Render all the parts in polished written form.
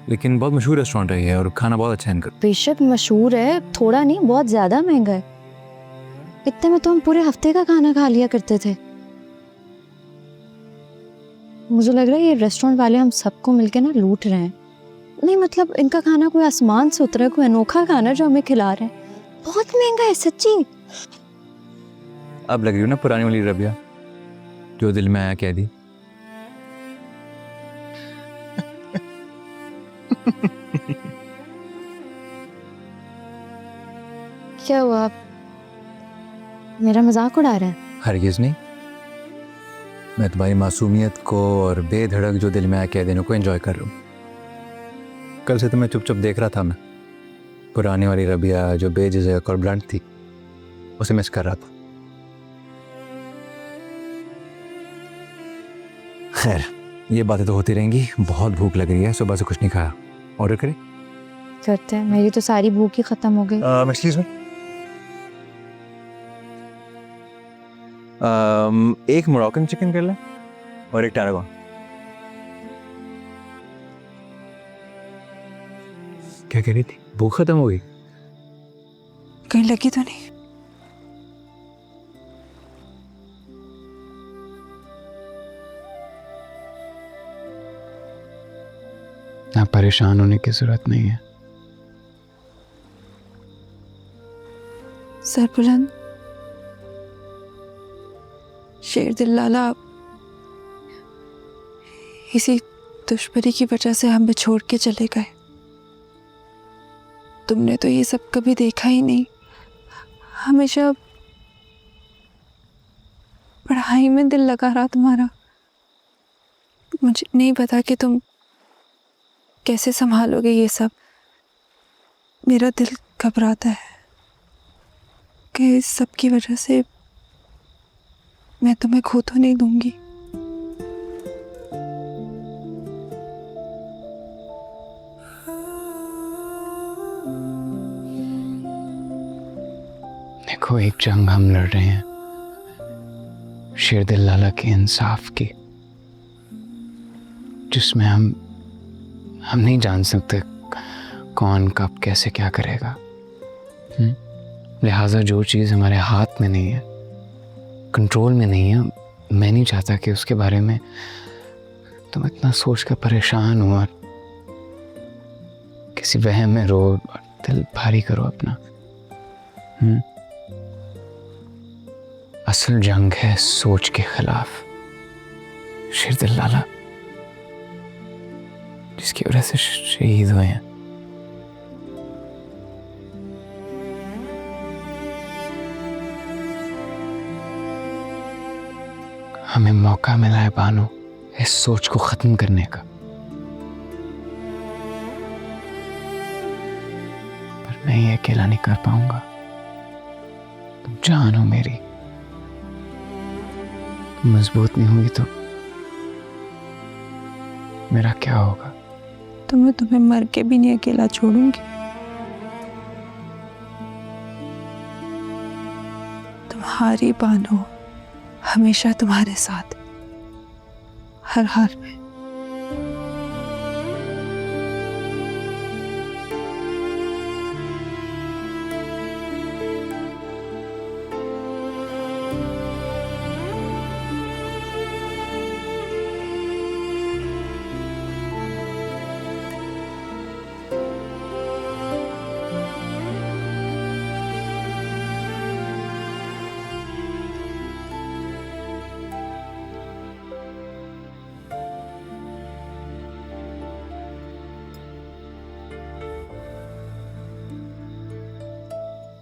लेकिन बहुत मशहूर रेस्टोरेंट है ये और खाना बहुत अच्छा है इनका। बेशक मशहूर है, थोड़ा नहीं बहुत ज्यादा महंगा है। इतने में तो हम पूरे हफ्ते का खाना खा लिया करते थे। मुझे लग रहा है ये रेस्टोरेंट वाले हम सबको मिलके ना लूट रहे हैं। नहीं मतलब इनका खाना कोई आसमान से उतरा, कोई अनोखा खाना जो हमें खिला रहे हैं। बहुत महंगा है सच्ची। अब लग रही हो ना पुरानी वाली रबिया, जो दिल में आया कह दी। क्या हुआ, आप मेरा मजाक उड़ा रहे हैं? हरगिज नहीं, मैं तुम्हारी मासूमियत को और बेधड़क जो दिल में आया कह देने को एंजॉय कर रहा हूँ। कल से तुम्हें चुप चुप देख रहा था मैं। पुरानी वाली रबिया जो बेझिझक और ब्लंट थी, उसे मिस कर रहा था। खैर, ये बातें तो होती रहेंगी। बहुत भूख लग रही है, सुबह से कुछ नहीं खाया। ऑर्डर करें? करते हैं, मेरी तो सारी भूख ही खत्म हो गई। एक्सक्यूज मी, एक मोरक्कन चिकन कर लें और एक टैरागोन। क्या कह रही थी? भूख खत्म हो गई? कहीं लगी तो नहीं? ना, परेशान होने की जरूरत नहीं है। सर बुलंद, शेर दिल लाला इसी दुश्मनी की वजह से हमें छोड़ के चले गए। तुमने तो ये सब कभी देखा ही नहीं। हमेशा पढ़ाई में दिल लगा रहा तुम्हारा। मुझे नहीं पता कि तुम कैसे संभालोगे ये सब। मेरा दिल घबराता है कि इस सब की वजह से मैं तुम्हें खो तो नहीं दूंगी। देखो, एक जंग हम लड़ रहे हैं शेर दिल लाला के इंसाफ की, जिसमें हम नहीं जान सकते कौन कब कैसे क्या करेगा। लिहाजा जो चीज़ हमारे हाथ में नहीं है, कंट्रोल में नहीं है, मैं नहीं चाहता कि उसके बारे में तुम इतना सोच कर परेशान हो और किसी वहम में रो और दिल भारी करो अपना। असल जंग है सोच के खिलाफ, शेर दिल लाला जिसकी वजह से शहीद हुए हैं। हमें मौका मिला है बानो इस सोच को खत्म करने का, पर मैं ये अकेला नहीं कर पाऊंगा। तुम जान हो मेरी, तुम मजबूत नहीं होगी तो मेरा क्या होगा? तो मैं तुम्हें मर के भी नहीं अकेला छोड़ूंगी। तुम्हारी बानो हमेशा तुम्हारे साथ, हर हाल में।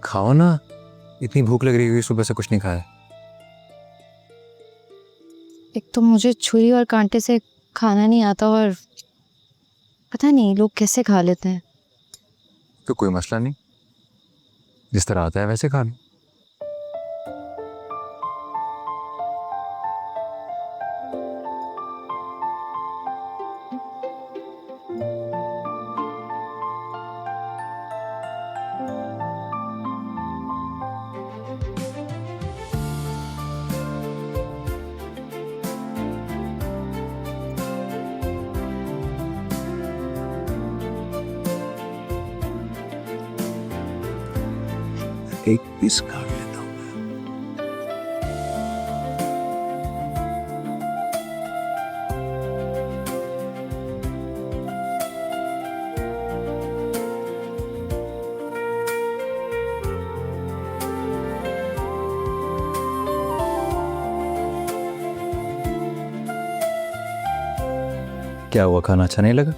खाओ ना, इतनी भूख लग रही है, सुबह से कुछ नहीं खाया। एक तो मुझे छुरी और कांटे से खाना नहीं आता और पता नहीं लोग कैसे खा लेते हैं। तो कोई मसला नहीं, जिस तरह आता है वैसे खा लो। एक पीस काट लेता हूँ। क्या हुआ, खाना अच्छा नहीं लगा?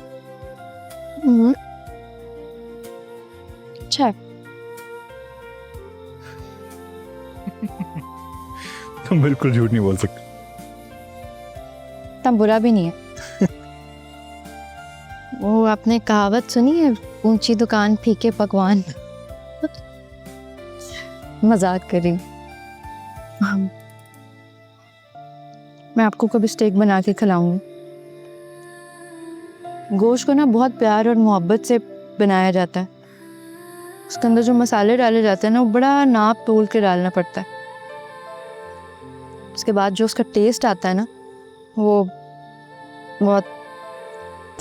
अच्छा है। तुम बिल्कुल झूठ नहीं बोल सकते। तब बुरा भी नहीं है। वो आपने कहावत सुनी है, ऊंची दुकान फीके पकवान। मजाक कर रही हूँ। मैं आपको कभी स्टेक बना के खिलाऊंगी। गोश्त को ना बहुत प्यार और मोहब्बत से बनाया जाता है। उसके अंदर जो मसाले डाले जाते हैं ना, वो बड़ा नाप तोल के डालना पड़ता है। उसके बाद जो उसका टेस्ट आता है ना, वो बहुत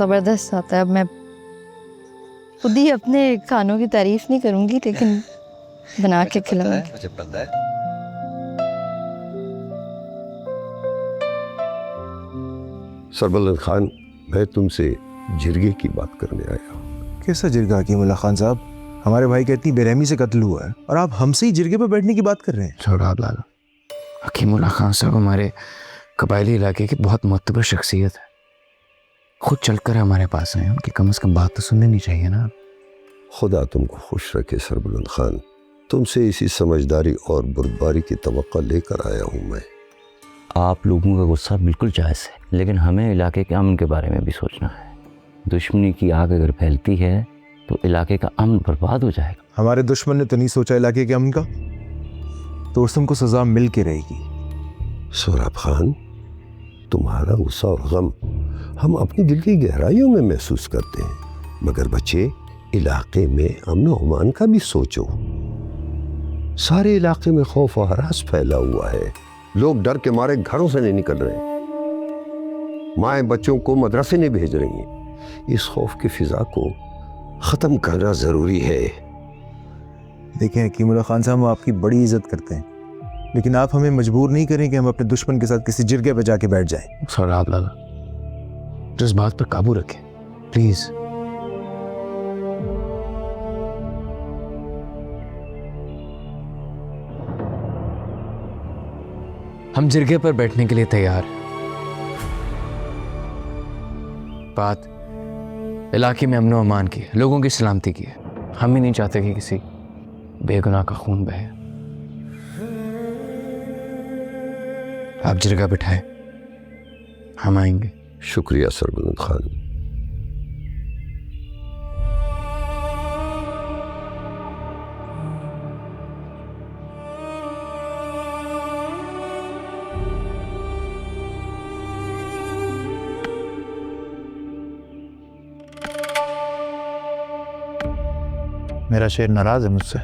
ज़बरदस्त आता है। अब मैं खुद ही अपने खानों की तारीफ नहीं करूंगी, लेकिन बना के खिलाऊंगी। मुझे पता है। सरबलंद खान, मैं तुमसे जिरगे की बात करने आया हूँ। कैसा जिरगा हकीमुल्लाह खान साहब? हमारे भाई का इतनी बेरहमी से कत्ल हुआ है और आप हमसे ही जिरगे पर बैठने की बात कर रहे हैं। सौराब लाला, हकीमुल्लाह खान साहब हमारे कबायली इलाके की बहुत मोतबर शख्सियत है। खुद चलकर हमारे पास आए, उनकी कम से कम बात तो सुननी नहीं चाहिए ना। खुदा तुमको खुश रखे सरबलंद खान। तुमसे इसी समझदारी और बुर्दबारी की तवक्को लेकर आया हूँ मैं। आप लोगों का गुस्सा बिल्कुल जायज़ है, लेकिन हमें इलाके के अमन के बारे में भी सोचना है। दुश्मनी की आग अगर फैलती है तो इलाके का अमन बर्बाद हो जाएगा। हमारे दुश्मन ने तो नहीं सोचा इलाके के अमन का, तो तुमको सजा मिल के रहेगी। सोराब खान, तुम्हारा गुस्सा और गम हम अपनी दिल की गहराइयों में महसूस करते हैं, मगर बच्चे, इलाके में अमन और अमान का भी सोचो। सारे इलाके में खौफ और हरास फैला हुआ है। लोग डर के मारे घरों से नहीं निकल रहे। माएँ बच्चों को मदरसे नहीं भेज रही हैं। इस खौफ की फिजा को ख़त्म करना ज़रूरी है। देखें हकीमुल्लाह खान साहब, हम आपकी बड़ी इज्जत करते हैं, लेकिन आप हमें मजबूर नहीं करें कि हम अपने दुश्मन के साथ किसी जिरगे पर जाके बैठ जाएं। सौराब लाला, तो इस बात पर काबू रखें प्लीज। हम जिरगे पर बैठने के लिए तैयार हैं। बात इलाके में अमन अमान की है, लोगों की सलामती की है। हम ही नहीं चाहते कि किसी बेगुनाह का खून बहे। आप जिरगा बिठाएं, हम आएंगे। शुक्रिया सरबलंद खान। मेरा शेर नाराज है मुझसे।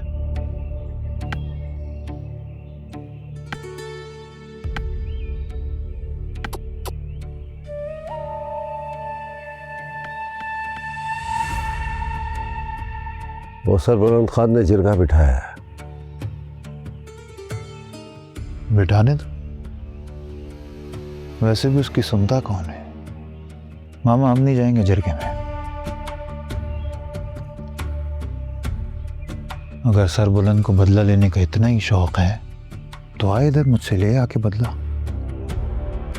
वो सरबलंद खान ने जिरगा बिठाया है। बिठाने दो, वैसे भी उसकी सुनता कौन है? मामा, हम नहीं जाएंगे जिरगे में। अगर सरबुलंद को बदला लेने का इतना ही शौक है तो आए इधर, मुझसे ले आके बदला।